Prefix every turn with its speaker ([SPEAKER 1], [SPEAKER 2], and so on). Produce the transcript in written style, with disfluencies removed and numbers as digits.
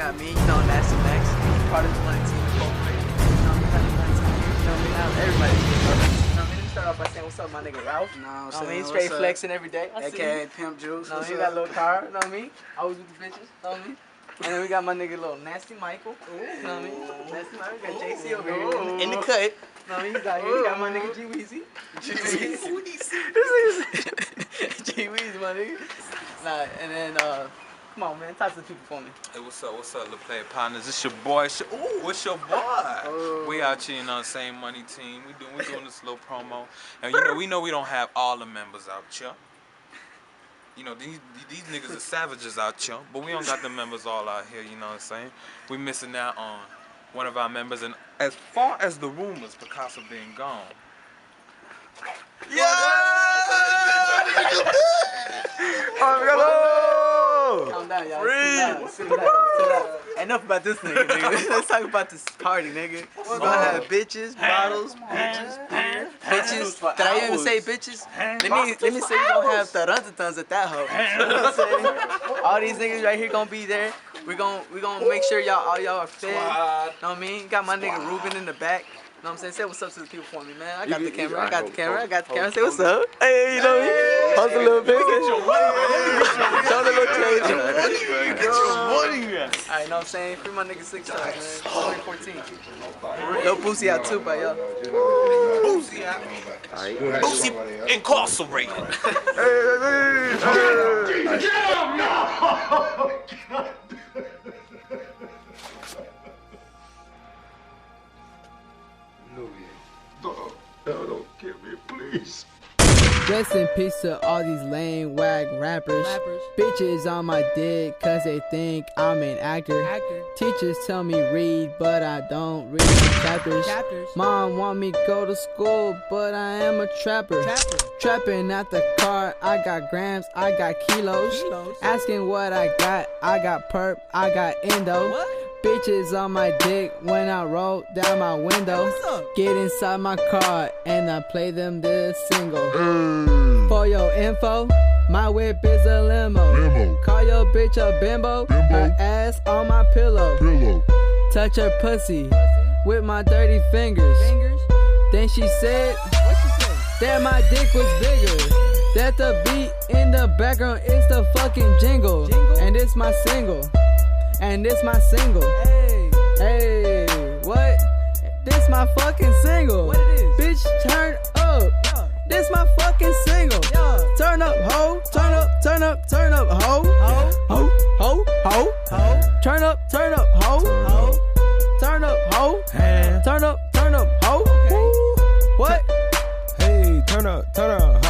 [SPEAKER 1] got me, you know, Nasty Max, part of the Money Team Incorporated. You know, we got the Money Team here, you know what I mean? Now everybody, you know what I mean? Let me start off by saying, what's up, my nigga Ralph?
[SPEAKER 2] You know what I'm
[SPEAKER 1] I
[SPEAKER 2] saying?
[SPEAKER 1] mean, straight flexing every day.
[SPEAKER 2] AKA Pimp Juice.
[SPEAKER 1] No, he got a little car, you know what I mean? Always with the bitches, you know what I mean? And then we got my nigga little Nasty Michael, you know what I mean? Nasty Michael, we got JC over here in the cut. You know what I mean? He's out here. We got my nigga G Weezy. G Weezy, my nigga. Nah, and then, come on, man, talk to the people for me.
[SPEAKER 3] Hey, what's up, little player partners? It's your boy. Ooh, it's your boy. We out here, you know, same money team. We doing this little promo, and we know we don't have all the members out here. You know, these niggas are savages out here, but we don't got the members all out here. You know what I'm saying? We missing out on one of our members, and as far as the rumors, Picasso being gone. Yeah.
[SPEAKER 1] Calm down, y'all. Sit down. Enough about this nigga. Let's talk about this party, nigga. We're gonna have bitches, bottles, bitches. Did I even say bitches? Let me say we gonna have tarantans at that hoe. You know what I'm saying? All these niggas right here gonna be there. We gonna make sure all y'all are fed. Know what I mean? Got my nigga Ruben in the back. Know what I'm saying? Say what's up to the people for me, man. I got the camera. Say what's up. Hey, you know me. Hustle a little bit. Show the little change. Get your money, man. Alright, know what I'm saying? Free my nigga 6 times, man. 2014. Little Boosie out too, but y'all.
[SPEAKER 3] Boosie out. Boosie incarcerated.
[SPEAKER 4] Damn, no! No, don't kill me, please.
[SPEAKER 5] Rest in peace to all these lame whack rappers. Bitches on my dick cause they think I'm an actor. Teachers tell me read but I don't read chapters. Mom want me go to school but I am a trapper. Trapping at the car, I got grams, I got kilos. Asking what I got perp, I got endo. Bitches on my dick when I roll down my window. Get inside my car and I play them this single. For your info, my whip is a limo. Call your bitch a bimbo. Her ass on my pillow. Touch her pussy with my dirty fingers. Then she said that my dick was bigger. That the beat in the background is the fucking jingle. And it's my single. And this my single. Hey, what? This my fucking single. What it is? Bitch, turn up. Yeah. This my fucking single. Yeah. Turn up, ho. Turn up, turn up, turn up, ho. Ho, ho, ho, ho. Turn up, ho. Ho. Turn up, ho. Turn up, ho. Okay. What?
[SPEAKER 6] Hey, turn up, ho.